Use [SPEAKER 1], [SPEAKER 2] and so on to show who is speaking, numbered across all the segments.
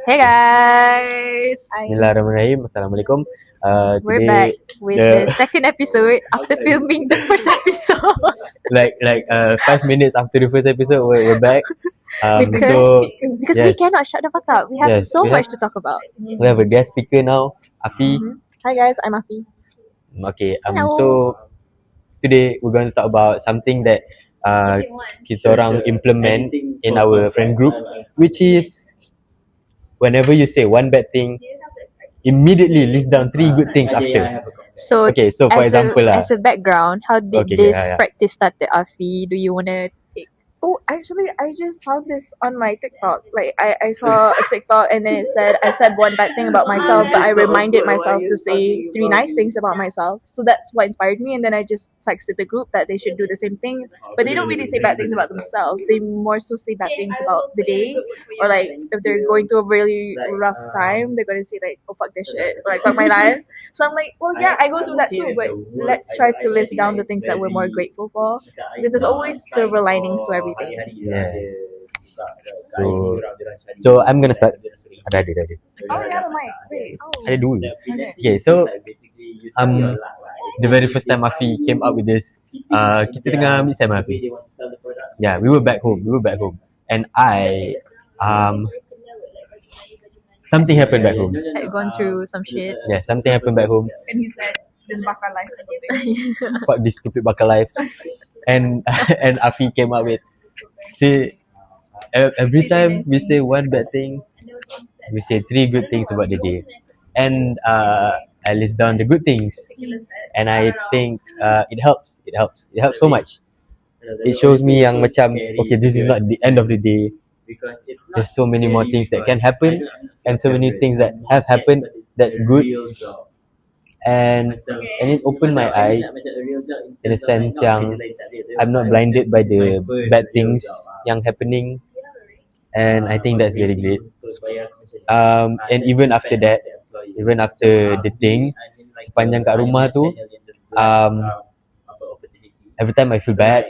[SPEAKER 1] Hey guys!
[SPEAKER 2] Bismillahirrahmanirrahim. Assalamualaikum.
[SPEAKER 1] We're
[SPEAKER 2] Today,
[SPEAKER 1] back with the second episode after filming the first episode.
[SPEAKER 2] 5 minutes after the first episode, we're back.
[SPEAKER 1] because we
[SPEAKER 2] yes,
[SPEAKER 1] cannot shut the fuck up. We have
[SPEAKER 2] yes,
[SPEAKER 1] so
[SPEAKER 2] we
[SPEAKER 1] much
[SPEAKER 2] have
[SPEAKER 1] to talk about.
[SPEAKER 2] we have a guest speaker now, Afi.
[SPEAKER 3] Hi guys, I'm Afi.
[SPEAKER 2] Okay.
[SPEAKER 1] Hello.
[SPEAKER 2] So today we're going to talk about something that kita orang implement in our friend group, which is whenever you say one bad thing, immediately list down 3 good things after.
[SPEAKER 1] So,
[SPEAKER 2] Okay, so for example
[SPEAKER 1] as a background, how did
[SPEAKER 2] Okay,
[SPEAKER 1] this
[SPEAKER 2] yeah.
[SPEAKER 1] practice started, Afi? Do you wanna take?
[SPEAKER 3] Oh, actually, I just found this on my TikTok. Like, I saw a TikTok and then it said, I said one bad thing about myself, but I reminded myself to say 3 nice things about myself. So that's what inspired me. And then I just texted the group that they should do the same thing. But they don't really say bad things about themselves. They more so say bad things about the day. Or like, if they're going through a really rough time, they're going to say like, oh, fuck this shit. Or like, fuck my life. So I'm like, well, yeah, I go through that too. But let's try to list down the things that we're more grateful for. Because there's always silver linings to everything.
[SPEAKER 2] Yes. So I'm gonna start. Ada.
[SPEAKER 3] Oh, yeah, the mic. Wait. Oh.
[SPEAKER 2] Ada dua. Okay, so the very first time Afi came up with this, kita tengah ambil SEM Afi. Yeah, we were back home, and something happened back home.
[SPEAKER 1] Had gone through some shit.
[SPEAKER 2] Yeah, something happened back home.
[SPEAKER 3] And he said, this bakal life.
[SPEAKER 2] Fuck this stupid bakal life. And and Afi came up with, say, every time we say one bad thing, we say 3 good things about the day, and I list down the good things, and I think it helps so much. It shows me yang macam, okay, this is not the end of the day. There's so many more things that can happen, and so many things that have happened that's good, and it opened my eye in a sense yang I'm not blinded by the bad things yang happening, and I think that's very great. And even after that, even after the thing, sepanjang kat rumah tu, every time I feel bad,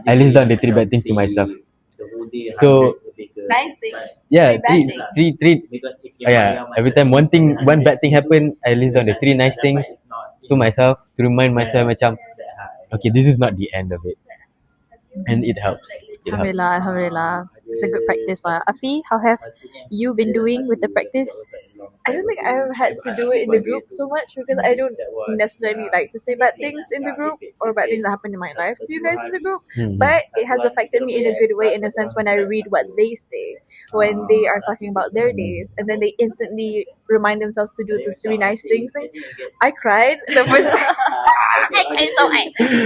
[SPEAKER 2] I list down the 3 bad things to myself. So
[SPEAKER 3] Nice things.
[SPEAKER 2] yeah, three. Yeah, every time one bad thing happen, I list down the 3 nice things to myself to remind myself macam, okay, this is not the end of it, and it helps.
[SPEAKER 1] Alhamdulillah. It's a good practice lah. Afi, how have you been doing with the practice?
[SPEAKER 3] I don't think I've had to do it in the group so much because I don't necessarily like to say bad things in the group or bad things that happen in my life to you guys in the group. But it has affected me in a good way in a sense when I read what they say when they are talking about their days and then they instantly remind themselves to do the 3 nice things. I cried the first time.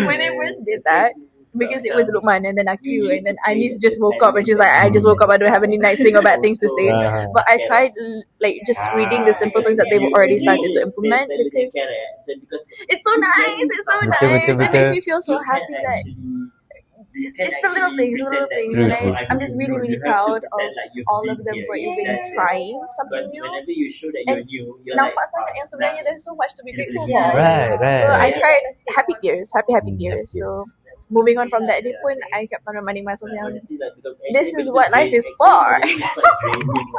[SPEAKER 3] When they first did that. Because it was Lukman and then naqiu and then Anis just woke up and she's like, I just woke up, I don't have any nice thing or bad things to say. But I cried like just reading the simple things that they've already started to implement because it's so nice. It makes me feel so happy that it's the little things. And I'm just really proud of all of them for even trying something new. And nampak sangat yang sebenarnya there's so much to be grateful for.
[SPEAKER 2] Right.
[SPEAKER 3] So I cried happy tears. So moving on from that day pun, I kept on reminding myself yang this is what life is for.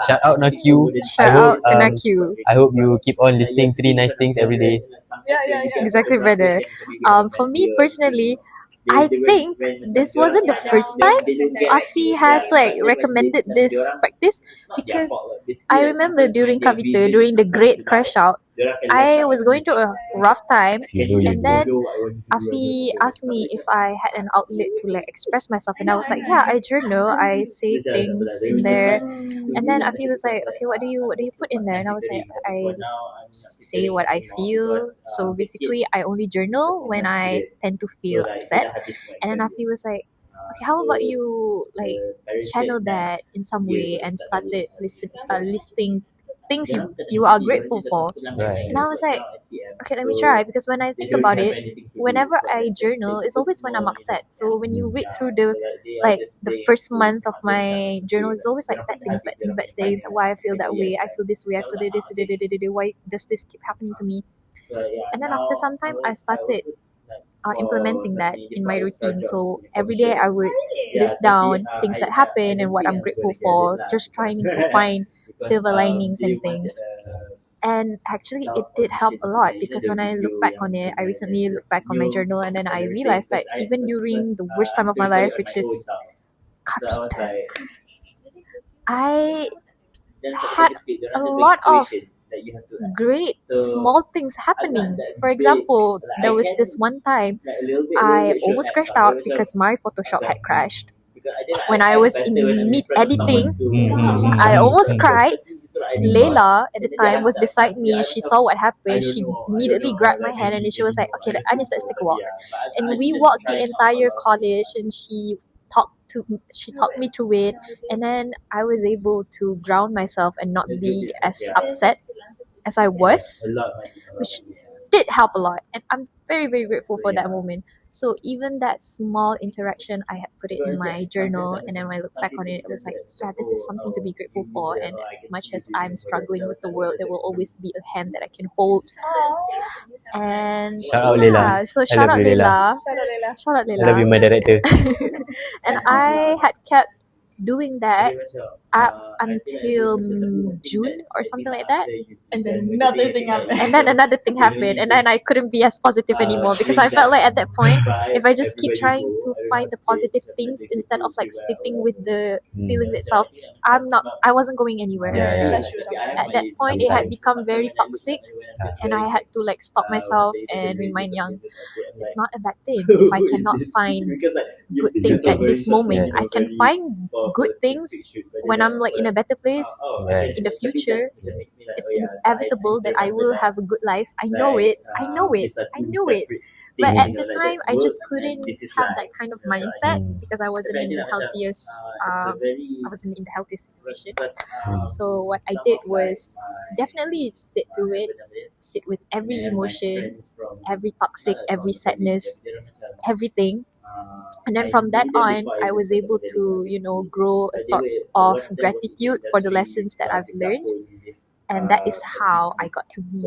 [SPEAKER 2] Shout out naqiu.
[SPEAKER 1] Shout out to naqiu.
[SPEAKER 2] I hope you keep on listing 3 nice things every day.
[SPEAKER 3] Yeah.
[SPEAKER 1] Exactly, brother. For me personally, I think this wasn't the first time Afi has like recommended this practice because I remember during Kavita, during the great crash out, I was going through a rough time and then Afi asked me if I had an outlet to like express myself and I was like, yeah, I journal, I say things in there, and then Afi was like, okay, what do you put in there? And I was like, I say what I feel. So basically I only journal when I tend to feel upset. And then Afi was like, okay, how about you like channel that in some way and started listing things you are grateful for.
[SPEAKER 2] Right.
[SPEAKER 1] And I was like, okay, let me try, because when I think about it, whenever I journal, it's always when I'm upset. So when you read through the first month of my journal, it's always like bad things, why I feel that way, I feel this way, I feel this, why does this keep happening to me? And then after some time, I started implementing that in my routine. So every day I would list down things that happen and what I'm grateful for, just trying to find silver linings and things. And actually, it did help a lot because when I look back on it, I recently looked back on my journal and then I realized that even during the worst time of my life, which is COVID, I had a lot of great small things happening. For example, there was this one time I almost crashed out because my Photoshop had crashed. When I was in mid editing, I almost cried. Layla at the time was beside me. She saw what happened. She immediately grabbed my hand and then she was like, "Okay, Anis, let's take a walk." And we walked the entire college, and she talked me through it, and then I was able to ground myself and not be as upset as I was, which did help a lot. And I'm very, very grateful for that moment. So even that small interaction, I had put it in my journal, and then when I look back on it, it was like, yeah, this is something to be grateful for. And as much as I'm struggling with the world, there will always be a hand that I can hold. And
[SPEAKER 2] Shout out Leila.
[SPEAKER 1] yeah, so
[SPEAKER 2] I
[SPEAKER 1] shout
[SPEAKER 2] love
[SPEAKER 1] out
[SPEAKER 2] you, Leila.
[SPEAKER 1] Leila. Shout out
[SPEAKER 2] I love you,
[SPEAKER 1] Leila.
[SPEAKER 2] my director.
[SPEAKER 1] And I had kept doing that up until June or something like that.
[SPEAKER 3] And then another thing happened.
[SPEAKER 1] And then another thing happened, and then I couldn't be as positive anymore because I felt like at that point, if I just keep trying to find the positive things instead of like sitting with the feelings itself, I wasn't going anywhere.
[SPEAKER 2] Yeah.
[SPEAKER 1] At that point, it had
[SPEAKER 2] Sometimes.
[SPEAKER 1] become very toxic, and I had to like stop myself and remind Young, it's not a bad thing if I cannot find good things at this moment. I can find good things when I'm like in a better place
[SPEAKER 2] Right.
[SPEAKER 1] in the future. It's inevitable that I will have a good life. I know it. I know it. I knew it. But at the time, I just couldn't have that kind of mindset because I wasn't in the healthiest. I wasn't in the healthiest situation. So what I did was definitely sit through it, sit with every emotion, every toxic, every sadness, everything. And then from that on, I was able to, grow a sort of gratitude for the lessons that I've learned. And that is how I got to be,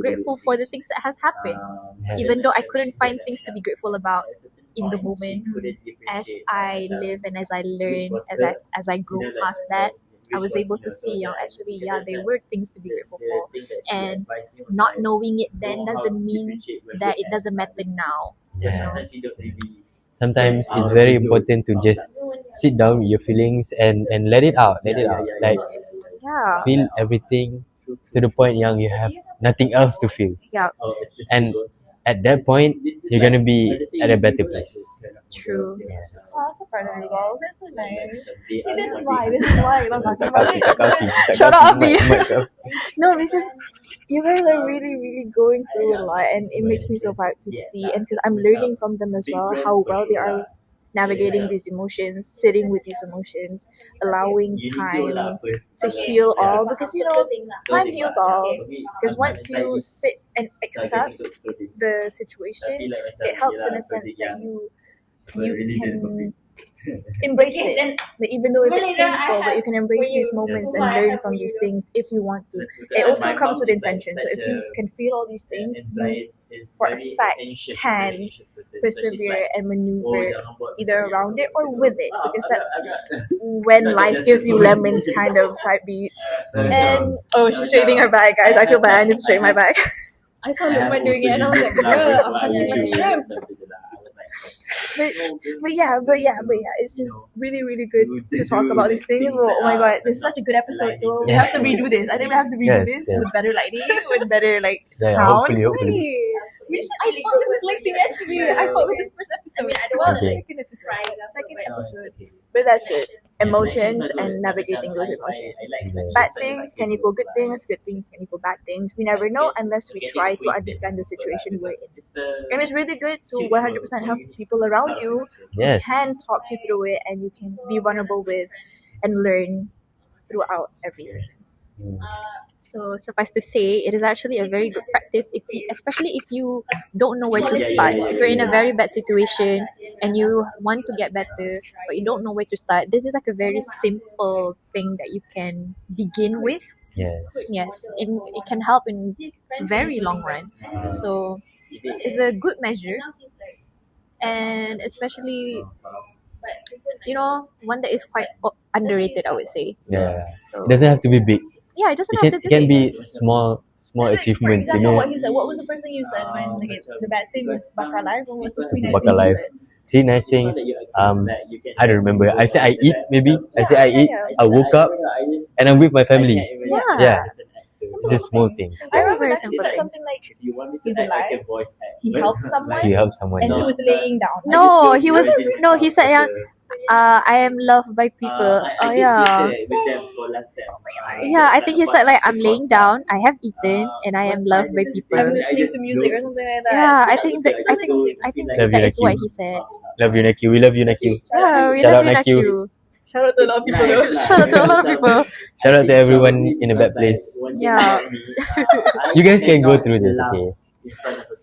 [SPEAKER 1] grateful for the things that has happened. Even though I couldn't find things to be grateful about in the moment, as I live and as I learn, as I grew past that, I was able to see, actually, yeah, there were things to be grateful for. And not knowing it then doesn't mean that it doesn't matter now.
[SPEAKER 2] Yes. Sometimes it's very important to just sit down with your feelings and let it out. Let it out. Like
[SPEAKER 1] Yeah.
[SPEAKER 2] feel everything to the point young you have nothing else to feel.
[SPEAKER 1] Yeah.
[SPEAKER 2] And at that point you're gonna be at a better place.
[SPEAKER 1] True.
[SPEAKER 3] Oh, so proud of you guys. That's so nice. See, this is why I'm talking about it.
[SPEAKER 1] Shout out Afi.
[SPEAKER 2] Afi.
[SPEAKER 3] No, because you guys are really, really going through a lot, and it makes me so proud to see. And because I'm learning from them as well, how well they are navigating these emotions, sitting with these emotions, allowing time to heal all. Because time heals all. Because once you sit and accept the situation, it helps in a sense that you can embrace it. Like, even though if it's painful, but you can embrace these moments and learn from these things if you want to. It also comes with intention. So if you can feel all these things, you for a fact can persevere and maneuver either around it or with it, because that's when life gives you lemons kind of type beat. And she's straightening her back, guys. I feel bad. I need to straighten my back. I saw Lukman doing it and I was like, bruh, I'm punching like a shrimp. But yeah, it's just really, really good to talk about these things. Well, oh my god, this is such a good episode though. We have to redo this. I think we have to redo this with better lighting, with better sound.
[SPEAKER 2] Hopefully.
[SPEAKER 3] I fought with this lighting actually. I fought with this first episode. Well, the second episode. But that's it. Emotions and navigating those emotions. Bad things can equal good things can equal bad things. We never know unless we try to understand the situation we're in. And it's really good to 100% help people around you who can talk you through it and you can be vulnerable with and learn throughout everything.
[SPEAKER 1] So suffice to say, it is actually a very good practice, especially if you don't know where to start. If you're in a very bad situation and you want to get better, but you don't know where to start, this is like a very simple thing that you can begin with. Yes, it can help in very long run. So it's a good measure, and especially one that is quite underrated, I would say.
[SPEAKER 2] Yeah.
[SPEAKER 1] So
[SPEAKER 2] It doesn't have to be big.
[SPEAKER 1] yeah, it doesn't
[SPEAKER 2] It
[SPEAKER 1] have
[SPEAKER 2] can
[SPEAKER 1] to
[SPEAKER 2] it
[SPEAKER 1] be
[SPEAKER 2] can
[SPEAKER 1] big.
[SPEAKER 2] be small achievements.
[SPEAKER 3] For example, what he said. What was the first thing you said when the bad thing was bakar life? What was the three nice
[SPEAKER 2] Bakar
[SPEAKER 3] things you
[SPEAKER 2] life.
[SPEAKER 3] said?
[SPEAKER 2] 3 nice things. I don't remember. I said I eat maybe. I said I
[SPEAKER 3] Yeah,
[SPEAKER 2] eat.
[SPEAKER 3] yeah.
[SPEAKER 2] I woke up and I'm with my family.
[SPEAKER 1] Yeah.
[SPEAKER 2] Yeah. It's just small things.
[SPEAKER 3] I remember
[SPEAKER 1] Very
[SPEAKER 3] that he
[SPEAKER 1] simple
[SPEAKER 3] said
[SPEAKER 1] thing.
[SPEAKER 3] something like he's alive, he helped someone,
[SPEAKER 2] You help someone.
[SPEAKER 3] and he
[SPEAKER 2] Yeah.
[SPEAKER 3] was laying down.
[SPEAKER 1] No, he was no. He said, I am loved by people. Oh yeah, yeah. I think he said like I'm laying down. I have eaten, and I am loved by people.
[SPEAKER 3] I'm listening to music or something like that.
[SPEAKER 1] Yeah, I think
[SPEAKER 2] Love you,
[SPEAKER 1] that is what
[SPEAKER 2] naqiu.
[SPEAKER 1] he said.
[SPEAKER 2] Love you, naqiu. We love you, naqiu.
[SPEAKER 1] Yeah, we
[SPEAKER 2] Shout
[SPEAKER 1] love
[SPEAKER 2] out,
[SPEAKER 1] you,
[SPEAKER 2] naqiu.
[SPEAKER 1] naqiu.
[SPEAKER 3] Shout out to a lot of people though.
[SPEAKER 1] Shout out to a lot of people.
[SPEAKER 2] Shout out to everyone in a bad place.
[SPEAKER 1] Yeah.
[SPEAKER 2] You guys can go through this, okay?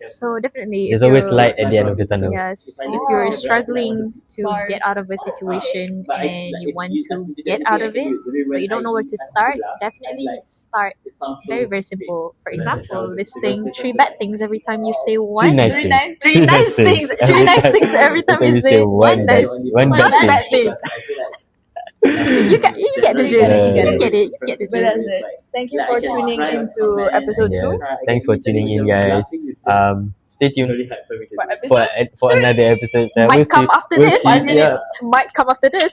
[SPEAKER 1] So definitely,
[SPEAKER 2] There's
[SPEAKER 1] if
[SPEAKER 2] always
[SPEAKER 1] you
[SPEAKER 2] light at the end of the tunnel.
[SPEAKER 1] yes, if you're struggling to get out of a situation and you want to get out of it, but you don't know where to start, definitely start very very simple. For example, listing three bad things every time you say
[SPEAKER 2] Three
[SPEAKER 1] one.
[SPEAKER 2] nice
[SPEAKER 3] Three
[SPEAKER 2] things.
[SPEAKER 3] nice-
[SPEAKER 1] Three nice things. Three nice things every time you say one nice,
[SPEAKER 2] one
[SPEAKER 1] one
[SPEAKER 2] bad
[SPEAKER 1] bad
[SPEAKER 2] thing.
[SPEAKER 1] thing. You get the gist. You get it. You get the
[SPEAKER 3] But that's
[SPEAKER 1] gist.
[SPEAKER 3] it. Thank you for tuning into episode 2.
[SPEAKER 2] Yes. Thanks for tuning in, guys. Stay tuned
[SPEAKER 3] For episode
[SPEAKER 2] for another episode. So
[SPEAKER 1] Might come after
[SPEAKER 2] we'll
[SPEAKER 1] this.
[SPEAKER 2] see. Yeah.
[SPEAKER 1] Might come after this.